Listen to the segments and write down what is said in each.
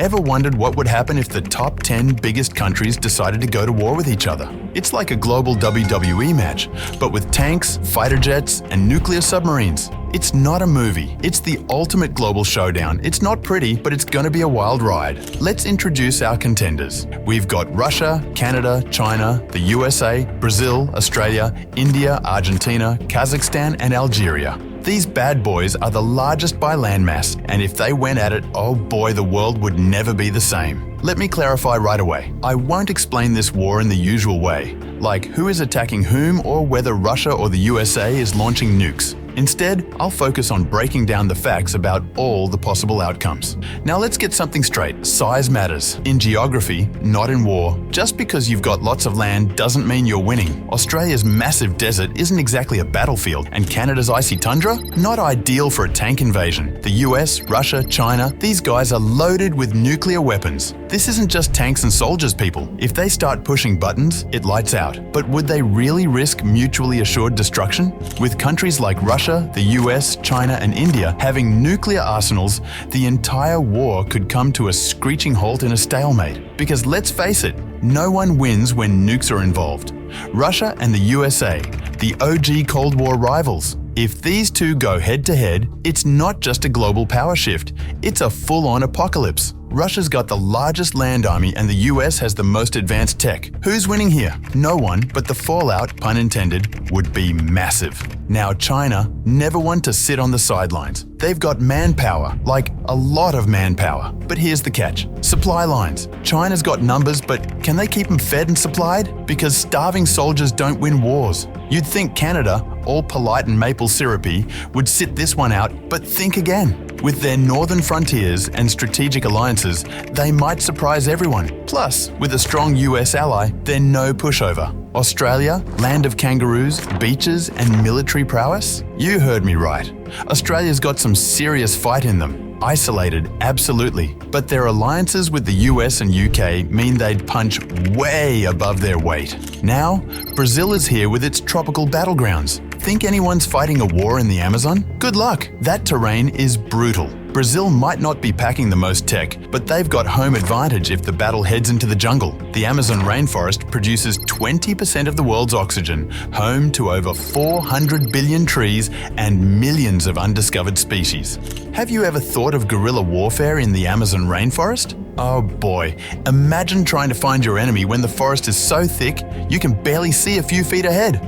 Ever wondered what would happen if the top 10 biggest countries decided to go to war with each other? It's like a global WWE match, but with tanks, fighter jets, and nuclear submarines. It's not a movie. It's the ultimate global showdown. It's not pretty, but it's going to be a wild ride. Let's introduce our contenders. We've got Russia, Canada, China, the USA, Brazil, Australia, India, Argentina, Kazakhstan, and Algeria. These bad boys are the largest by landmass, and if they went at it, oh boy, the world would never be the same. Let me clarify right away. I won't explain this war in the usual way, like who is attacking whom or whether Russia or the USA is launching nukes. Instead, I'll focus on breaking down the facts about all the possible outcomes. Now let's get something straight. Size matters. In geography, not in war. Just because you've got lots of land doesn't mean you're winning. Australia's massive desert isn't exactly a battlefield, and Canada's icy tundra? Not ideal for a tank invasion. The US, Russia, China, these guys are loaded with nuclear weapons. This isn't just tanks and soldiers, people. If they start pushing buttons, it lights out. But would they really risk mutually assured destruction? With countries like Russia, the US, China, and India having nuclear arsenals, the entire war could come to a screeching halt in a stalemate. Because let's face it, no one wins when nukes are involved. Russia and the USA, the OG Cold War rivals. If these two go head-to-head, it's not just a global power shift, it's a full-on apocalypse. Russia's got the largest land army and the US has the most advanced tech. Who's winning here? No one, but the fallout, pun intended, would be massive. Now China, never one to sit on the sidelines. They've got manpower, like a lot of manpower. But here's the catch. Supply lines. China's got numbers, but can they keep them fed and supplied? Because starving soldiers don't win wars. You'd think Canada, all polite and maple syrupy, would sit this one out, but think again. With their northern frontiers and strategic alliances, they might surprise everyone. Plus, with a strong US ally, they're no pushover. Australia, land of kangaroos, beaches, and military prowess? You heard me right. Australia's got some serious fight in them. Isolated, absolutely. But their alliances with the US and UK mean they'd punch way above their weight. Now, Brazil is here with its tropical battlegrounds. Think anyone's fighting a war in the Amazon? Good luck. That terrain is brutal. Brazil might not be packing the most tech, but they've got home advantage if the battle heads into the jungle. The Amazon rainforest produces 20% of the world's oxygen, home to over 400 billion trees and millions of undiscovered species. Have you ever thought of guerrilla warfare in the Amazon rainforest? Oh boy, imagine trying to find your enemy when the forest is so thick you can barely see a few feet ahead.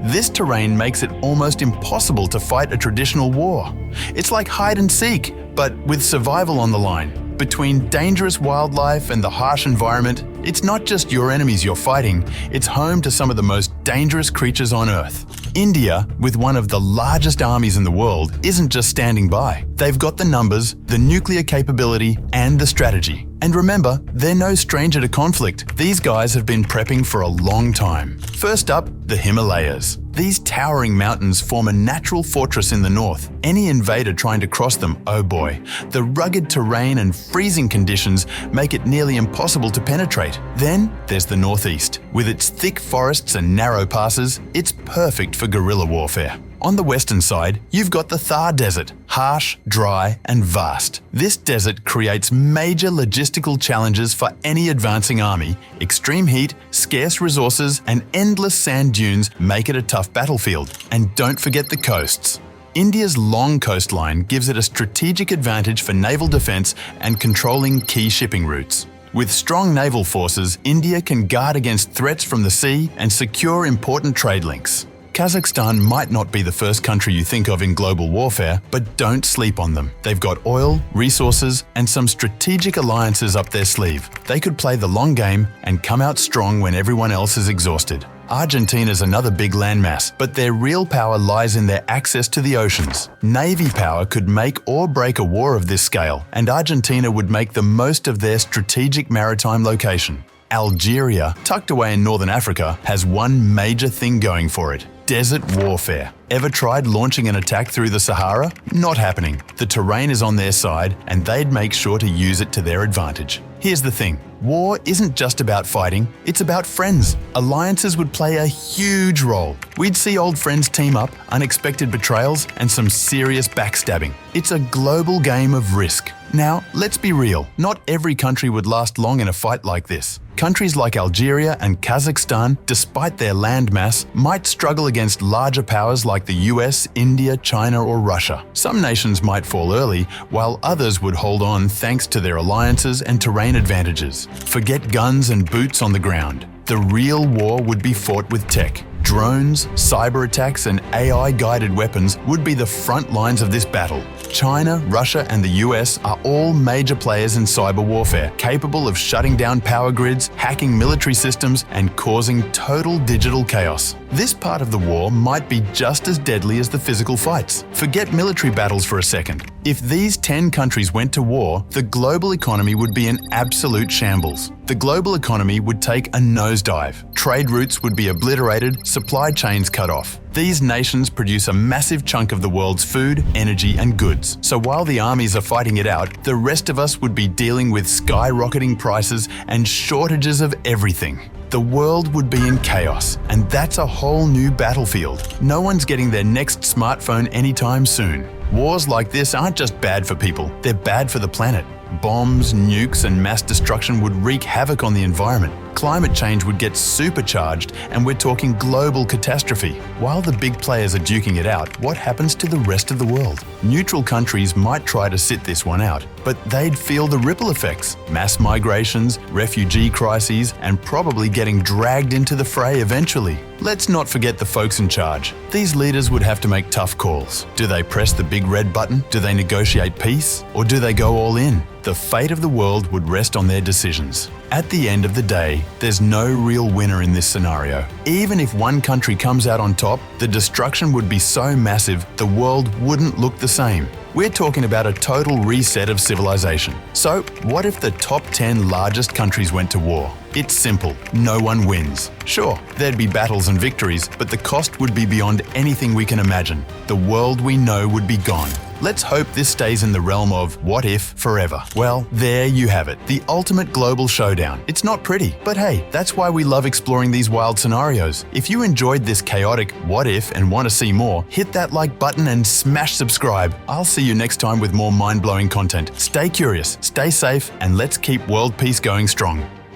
This terrain makes it almost impossible to fight a traditional war. It's like hide and seek, but with survival on the line. Between dangerous wildlife and the harsh environment, it's not just your enemies you're fighting, it's home to some of the most dangerous creatures on Earth. India, with one of the largest armies in the world, isn't just standing by. They've got the numbers, the nuclear capability, and the strategy. And remember, they're no stranger to conflict. These guys have been prepping for a long time. First up, the Himalayas. These towering mountains form a natural fortress in the north. Any invader trying to cross them, oh boy, the rugged terrain and freezing conditions make it nearly impossible to penetrate. Then there's the northeast. With its thick forests and narrow passes, it's perfect for guerrilla warfare. On the western side, you've got the Thar Desert, harsh, dry, and vast. This desert creates major logistical challenges for any advancing army. Extreme heat, scarce resources, and endless sand dunes make it a tough battlefield. And don't forget the coasts. India's long coastline gives it a strategic advantage for naval defense and controlling key shipping routes. With strong naval forces, India can guard against threats from the sea and secure important trade links. Kazakhstan might not be the first country you think of in global warfare, but don't sleep on them. They've got oil, resources, and some strategic alliances up their sleeve. They could play the long game and come out strong when everyone else is exhausted. Argentina's another big landmass, but their real power lies in their access to the oceans. Navy power could make or break a war of this scale, and Argentina would make the most of their strategic maritime location. Algeria, tucked away in northern Africa, has one major thing going for it: desert warfare. Ever tried launching an attack through the Sahara? Not happening. The terrain is on their side, and they'd make sure to use it to their advantage. Here's the thing. War isn't just about fighting, it's about friends. Alliances would play a huge role. We'd see old friends team up, unexpected betrayals, and some serious backstabbing. It's a global game of risk. Now, let's be real, not every country would last long in a fight like this. Countries like Algeria and Kazakhstan, despite their landmass, might struggle against larger powers like the US, India, China, or Russia. Some nations might fall early, while others would hold on thanks to their alliances and terrain advantages. Forget guns and boots on the ground. The real war would be fought with tech. Drones, cyber attacks, and AI-guided weapons would be the front lines of this battle. China, Russia, and the US are all major players in cyber warfare, capable of shutting down power grids, hacking military systems, and causing total digital chaos. This part of the war might be just as deadly as the physical fights. Forget military battles for a second. If these 10 countries went to war, the global economy would be in absolute shambles. The global economy would take a nosedive. Trade routes would be obliterated, supply chains cut off. These nations produce a massive chunk of the world's food, energy, and goods. So while the armies are fighting it out, the rest of us would be dealing with skyrocketing prices and shortages of everything. The world would be in chaos, and that's a whole new battlefield. No one's getting their next smartphone anytime soon. Wars like this aren't just bad for people, they're bad for the planet. Bombs, nukes, and mass destruction would wreak havoc on the environment. Climate change would get supercharged, and we're talking global catastrophe. While the big players are duking it out, what happens to the rest of the world? Neutral countries might try to sit this one out, but they'd feel the ripple effects: mass migrations, refugee crises, and probably getting dragged into the fray eventually. Let's not forget the folks in charge. These leaders would have to make tough calls. Do they press the big red button? Do they negotiate peace? Or do they go all in? The fate of the world would rest on their decisions. At the end of the day, there's no real winner in this scenario. Even if one country comes out on top, the destruction would be so massive the world wouldn't look the same. We're talking about a total reset of civilization. So, what if the top 10 largest countries went to war? It's simple. No one wins. Sure, there'd be battles and victories, but the cost would be beyond anything we can imagine. The world we know would be gone. Let's hope this stays in the realm of what if forever. Well, there you have it, the ultimate global showdown. It's not pretty, but hey, that's why we love exploring these wild scenarios. If you enjoyed this chaotic what if and want to see more, hit that like button and smash subscribe. I'll see you next time with more mind-blowing content. Stay curious, stay safe, and let's keep world peace going strong.